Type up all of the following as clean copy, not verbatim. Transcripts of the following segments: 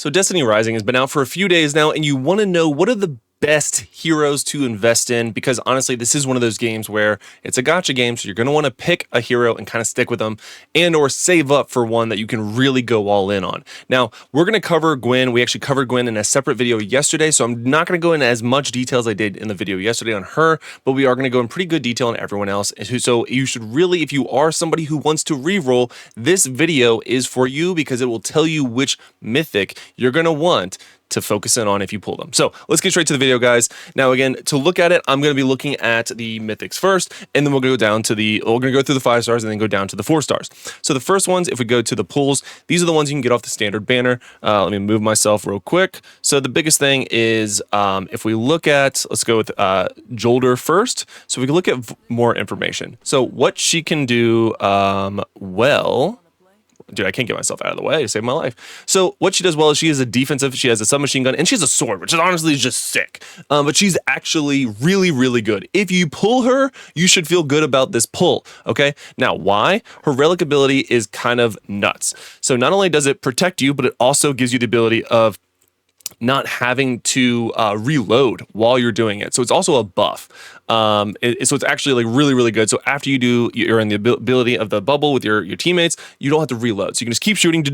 So Destiny Rising has been out for a few days now, and you want to know what are the best heroes to invest in, because honestly, this is one of those games where it's a gotcha game, so you're going to want to pick a hero and kind of stick with them, and or save up for one that you can really go all in on. Now, we're going to cover Gwen. We actually covered Gwen in a separate video yesterday, so I'm not going to go into as much detail as I did in the video yesterday on her, but we are going to go in pretty good detail on everyone else. So you should really, if you are somebody who wants to reroll, this video is for you, because it will tell you which mythic you're going to want to focus in on if you pull them. So let's get straight to the video, guys. Now, again, to look at it, I'm going to be looking at the mythics first, and then we're going to go down to we're going to go through the 5 stars and then go down to the 4 stars. So the first ones, if we go to the pulls, these are the ones you can get off the standard banner. Let me move myself real quick. So the biggest thing is, if we look at, let's go with Jolder first. So we can look at more information. So what she can do, well, dude, I can't get myself out of the way to save my life. So what she does well is she is a defensive, she has a submachine gun, and she has a sword, which is honestly just sick. But she's actually really, really good. If you pull her, you should feel good about this pull, okay? Now, why? Her relic ability is kind of nuts. So not only does it protect you, but it also gives you the ability of not having to reload while you're doing it. So it's also a buff. So it's actually like really, really good. So after you're in the ability of the bubble with your teammates, you don't have to reload. So you can just keep shooting,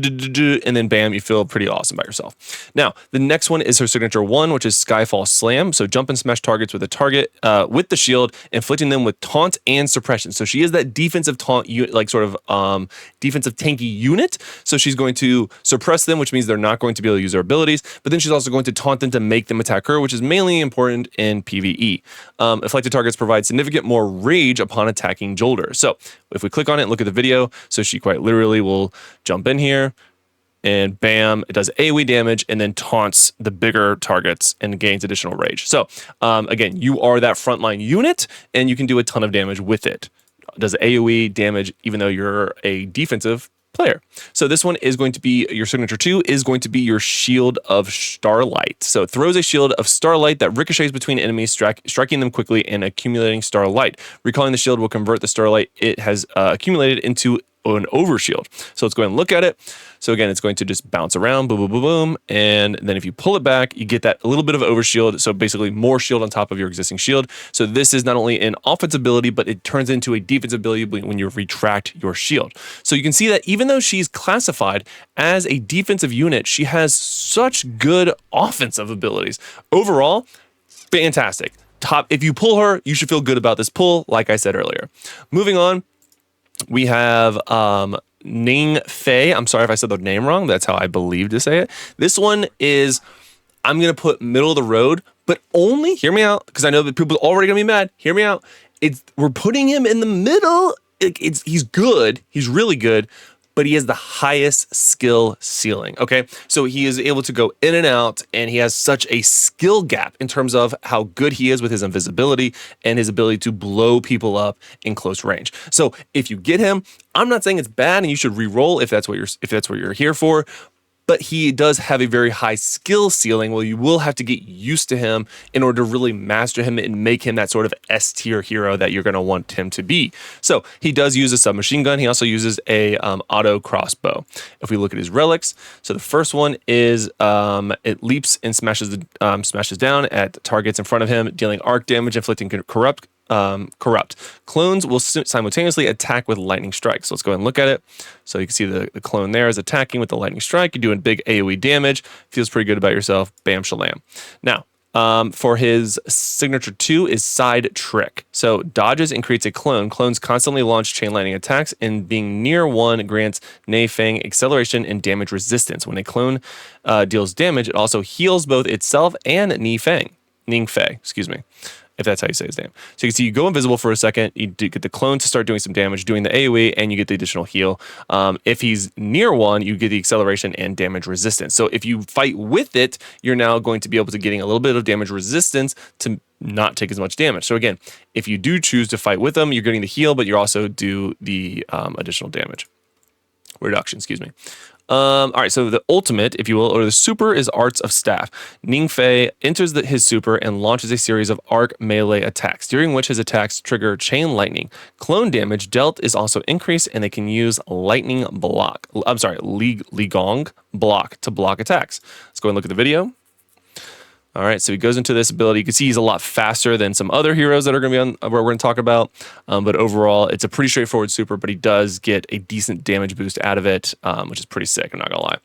and then bam, you feel pretty awesome by yourself. Now, the next one is her signature 1, which is Skyfall Slam. So jump and smash targets with a target with the shield, inflicting them with taunt and suppression. So she is that defensive taunt, like sort of defensive tanky unit. So she's going to suppress them, which means they're not going to be able to use their abilities, but then she's also going to taunt them to make them attack her, which is mainly important in PvE. Afflicted targets provide significant more rage upon attacking Jolder. So if we click on it and look at the video, so she quite literally will jump in here, and bam, it does AoE damage and then taunts the bigger targets and gains additional rage. So again, you are that frontline unit, and you can do a ton of damage with it. It does AoE damage even though you're a defensive player. So this one is going to be your signature 2, is going to be your Shield of Starlight. So it throws a shield of starlight that ricochets between enemies, striking them quickly and accumulating starlight. Recalling the shield will convert the starlight it has accumulated into an overshield. So let's go ahead and look at it. So again, it's going to just bounce around, boom, boom, boom, boom. And then if you pull it back, you get that a little bit of overshield. So basically more shield on top of your existing shield. So this is not only an offensive ability, but it turns into a defensive ability when you retract your shield. So you can see that even though she's classified as a defensive unit, she has such good offensive abilities. Overall, fantastic. If you pull her, you should feel good about this pull, like I said earlier. Moving on, we have Ning Fei. I'm sorry if I said the name wrong. That's how I believe to say it. This one is, I'm going to put middle of the road, but only, hear me out, because I know that people are already going to be mad. Hear me out. We're putting him in the middle. He's good. He's really good, but he has the highest skill ceiling, okay? So he is able to go in and out, and he has such a skill gap in terms of how good he is with his invisibility and his ability to blow people up in close range. So if you get him, I'm not saying it's bad and you should re-roll if that's what you're here for, but he does have a very high skill ceiling. Well, you will have to get used to him in order to really master him and make him that sort of S-tier hero that you're going to want him to be. So he does use a submachine gun. He also uses a auto crossbow. If we look at his relics, so the first one is it leaps and smashes down at targets in front of him, dealing arc damage, inflicting corrupt. Clones will simultaneously attack with lightning strike. So let's go ahead and look at it. So you can see the clone there is attacking with the lightning strike. You're doing big AoE damage. Feels pretty good about yourself. Bam shalam. Now, for his signature 2 is Side Trick. So dodges and creates a clone. Clones constantly launch chain lightning attacks, and being near one grants Nei Feng acceleration and damage resistance. When a clone deals damage, it also heals both itself and Ning Fei, excuse me, if that's how you say his name. So you can see you go invisible for a second, you get the clone to start doing some damage, doing the AoE, and you get the additional heal. If he's near one, you get the acceleration and damage resistance. So if you fight with it, you're now going to be able to getting a little bit of damage resistance to not take as much damage. So again, if you do choose to fight with them, you're getting the heal, but you also do the additional damage reduction, excuse me. All right, so the ultimate, if you will, or the super is Arts of Staff. Ningfei enters his super and launches a series of arc melee attacks, during which his attacks trigger chain lightning. Clone damage dealt is also increased, and they can use lightning block. I'm sorry, Ligong block to block attacks. Let's go and look at the video. All right, so he goes into this ability. You can see he's a lot faster than some other heroes that are going to be on, where we're going to talk about. But overall, it's a pretty straightforward super, but he does get a decent damage boost out of it, which is pretty sick, I'm not going to lie.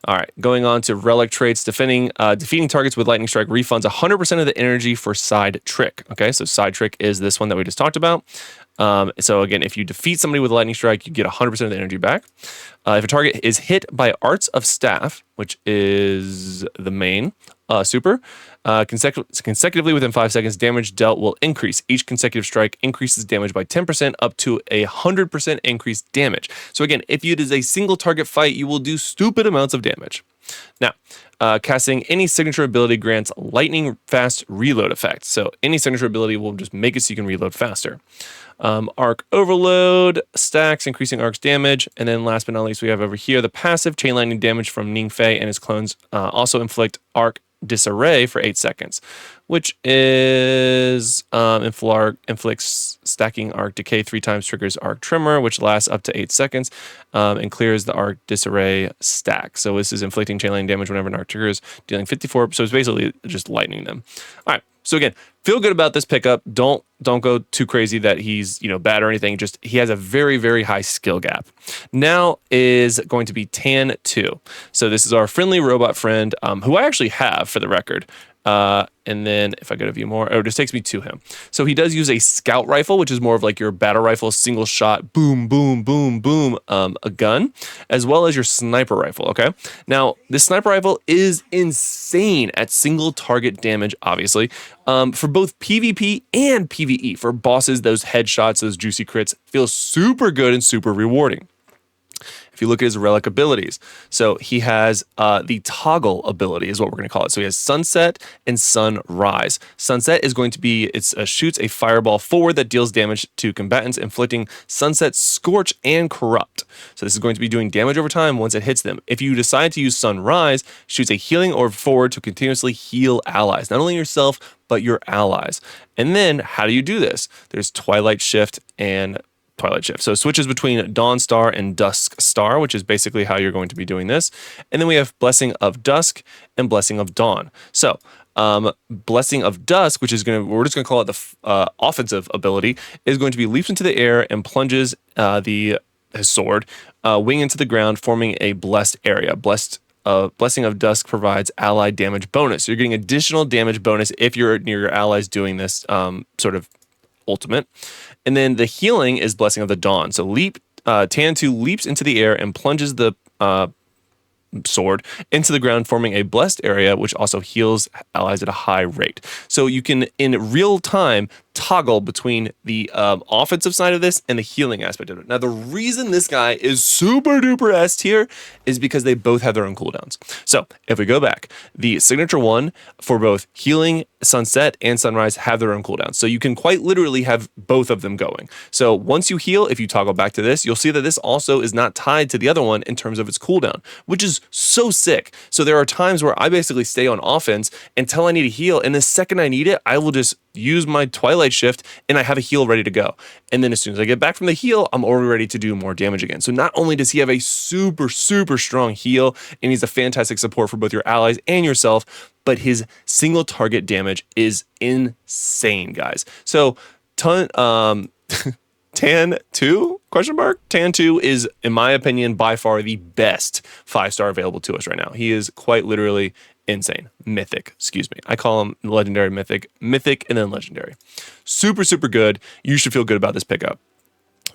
All right, going on to relic traits. Defeating targets with lightning strike refunds 100% of the energy for side trick. Okay, so side trick is this one that we just talked about. So again, if you defeat somebody with a lightning strike, you get 100% of the energy back. If a target is hit by Arts of Staff, which is the main super, consecutively within 5 seconds, damage dealt will increase. Each consecutive strike increases damage by 10% up to 100% increased damage. So again, if it is a single target fight, you will do stupid amounts of damage. Now, casting any signature ability grants lightning fast reload effect. So any signature ability will just make it so you can reload faster. Arc overload stacks, increasing arc's damage. And then last but not least, we have over here the passive chain lightning damage from Ningfei and his clones also inflict arc disarray for 8 seconds, which is inflicts stacking arc decay 3 times, triggers arc tremor, which lasts up to 8 seconds, and clears the arc disarray stack. So this is inflicting chain lightning damage whenever an arc triggers, dealing 54. So it's basically just lightning them. All right. So again, feel good about this pickup. Don't go too crazy that he's bad or anything. Just he has a very, very high skill gap. Now is going to be Tan 2. So this is our friendly robot friend, who I actually have for the record. And then if I go to view more, it just takes me to him. So he does use a scout rifle, which is more of like your battle rifle, single shot, boom, boom, boom, boom, a gun, as well as your sniper rifle. Okay. Now this sniper rifle is insane at single target damage, obviously, for both PvP and PvE. For bosses, those headshots, those juicy crits feel super good and super rewarding. If you look at his relic abilities, so he has the toggle ability is what we're going to call it. So he has Sunset and Sunrise. Sunset is going to be, shoots a fireball forward that deals damage to combatants, inflicting Sunset, Scorch, and Corrupt. So this is going to be doing damage over time once it hits them. If you decide to use Sunrise, shoots a healing orb forward to continuously heal allies, not only yourself, but your allies. And then how do you do this? There's Twilight Shift and Twilight Shift. So it switches between Dawn Star and Dusk Star, which is basically how you're going to be doing this. And then we have Blessing of Dusk and Blessing of Dawn. So Blessing of Dusk, which is we're just going to call it the offensive ability, is going to be leaps into the air and plunges his sword wing into the ground, forming a blessed area. Blessing of Dusk provides ally damage bonus. So you're getting additional damage bonus if you're near your allies doing this sort of ultimate. And then the healing is Blessing of the Dawn. So Tan 2 leaps into the air and plunges the sword into the ground, forming a blessed area, which also heals allies at a high rate. So you can, in real time, toggle between the offensive side of this and the healing aspect of it. Now, the reason this guy is super duper S tier is because they both have their own cooldowns. So if we go back, the signature one for both healing, Sunset, and Sunrise have their own cooldowns. So you can quite literally have both of them going. So once you heal, if you toggle back to this, you'll see that this also is not tied to the other one in terms of its cooldown, which is so sick. So there are times where I basically stay on offense until I need to heal, and the second I need it, I will just use my Twilight Shift and I have a heal ready to go. And then as soon as I get back from the heal, I'm already ready to do more damage again. So not only does he have a super, super strong heal, and he's a fantastic support for both your allies and yourself, but his single target damage is insane, guys. So Tan 2 ? Tan 2 is, in my opinion, by far the best 5-star available to us right now. He is quite literally insane. Mythic, excuse me. I call him legendary, mythic, and then legendary. Super, super good. You should feel good about this pickup.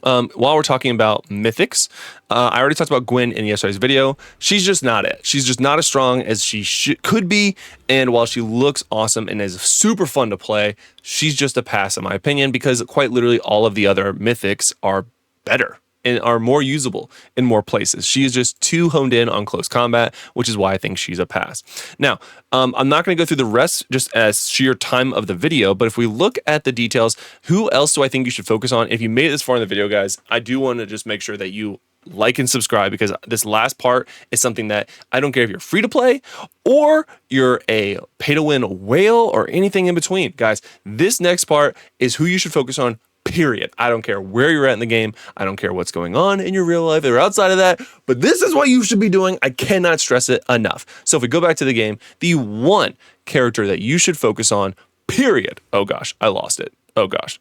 While we're talking about mythics, I already talked about Gwen in yesterday's video. She's just not it. She's just not as strong as she could be. And while she looks awesome and is super fun to play, she's just a pass in my opinion, because quite literally all of the other mythics are better and are more usable in more places. She is just too honed in on close combat, which is why I think she's a pass. Now, I'm not going to go through the rest just as sheer time of the video, but if we look at the details, who else do I think you should focus on? If you made it this far in the video, guys, I do want to just make sure that you like and subscribe, because this last part is something that I don't care if you're free to play or you're a pay to win whale or anything in between. Guys, this next part is who you should focus on. Period. I don't care where you're at in the game. I don't care what's going on in your real life or outside of that, but this is what you should be doing. I cannot stress it enough. So if we go back to the game, the one character that you should focus on, period. Oh gosh, I lost it. Oh gosh,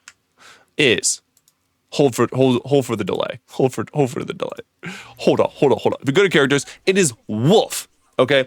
is hold for the delay. Hold for the delay. Hold on. If we go to characters, it is Wolf. Okay,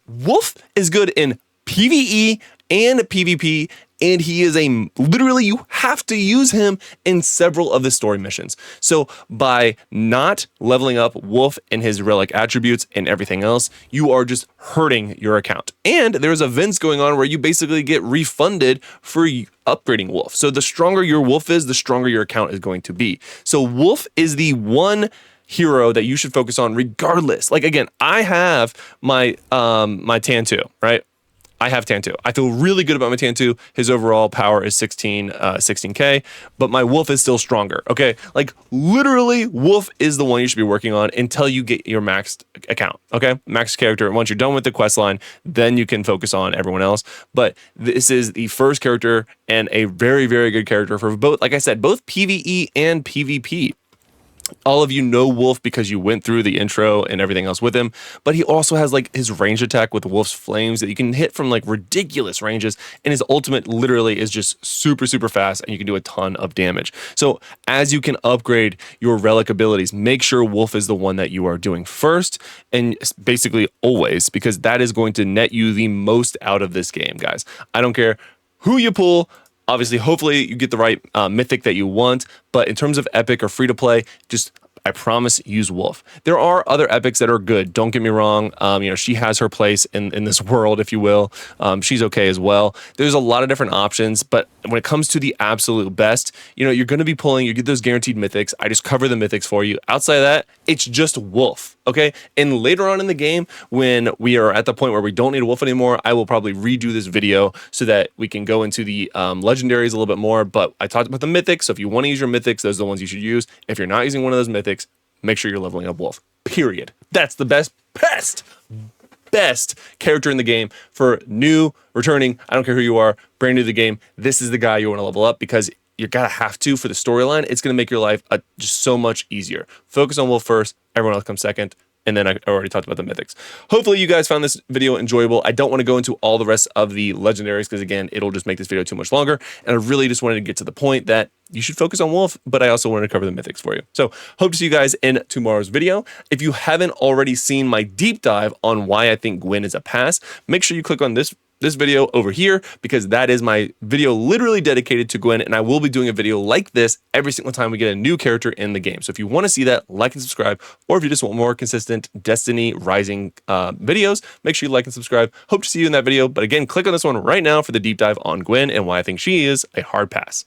Wolf is good in PvE and PvP, and he is literally, you have to use him in several of the story missions. So by not leveling up Wolf and his relic attributes and everything else, you are just hurting your account. And there's events going on where you basically get refunded for upgrading Wolf. So the stronger your Wolf is, the stronger your account is going to be. So Wolf is the one hero that you should focus on regardless. Like, again, I have my my Tantu, right? I have Tantu. I feel really good about my Tantu. His overall power is 16k, but my Wolf is still stronger. Okay, like literally, Wolf is the one you should be working on until you get your maxed account. Okay, maxed character. Once you're done with the quest line, then you can focus on everyone else. But this is the first character and a very, very good character for both. Like I said, both PvE and PvP. All of you know Wolf because you went through the intro and everything else with him, but he also has like his range attack with Wolf's Flames that you can hit from like ridiculous ranges, and his ultimate literally is just super, super fast, and you can do a ton of damage. So as you can upgrade your relic abilities, make sure Wolf is the one that you are doing first, and basically always, because that is going to net you the most out of this game, guys. I don't care who you pull. Obviously, hopefully you get the right mythic that you want, but in terms of epic or free to play, just I promise, use Wolf. There are other epics that are good. Don't get me wrong. She has her place in this world, if you will. She's okay as well. There's a lot of different options, but when it comes to the absolute best, you're going to be pulling. You get those guaranteed mythics. I just cover the mythics for you. Outside of that, it's just Wolf. Okay. And later on in the game, when we are at the point where we don't need a Wolf anymore, I will probably redo this video so that we can go into the legendaries a little bit more. But I talked about the mythics. So if you want to use your mythics, those are the ones you should use. If you're not using one of those mythics, make sure you're leveling up Wolf. Period. That's the best character in the game for new, returning. I don't care who you are, brand new to the game. This is the guy you want to level up because you gotta have to for the storyline. It's gonna make your life just so much easier. Focus on Wolf first. Everyone else comes second. And then I already talked about the mythics. Hopefully you guys found this video enjoyable. I don't want to go into all the rest of the legendaries because, again, it'll just make this video too much longer. And I really just wanted to get to the point that you should focus on Wolf, but I also wanted to cover the mythics for you. So hope to see you guys in tomorrow's video. If you haven't already seen my deep dive on why I think Gwen is a pass, make sure you click on this video over here, because that is my video literally dedicated to Gwen, and I will be doing a video like this every single time we get a new character in the game. So if you want to see that, like and subscribe, or if you just want more consistent Destiny Rising videos, make sure you like and subscribe. Hope to see you in that video, but again, click on this one right now for the deep dive on Gwen and why I think she is a hard pass.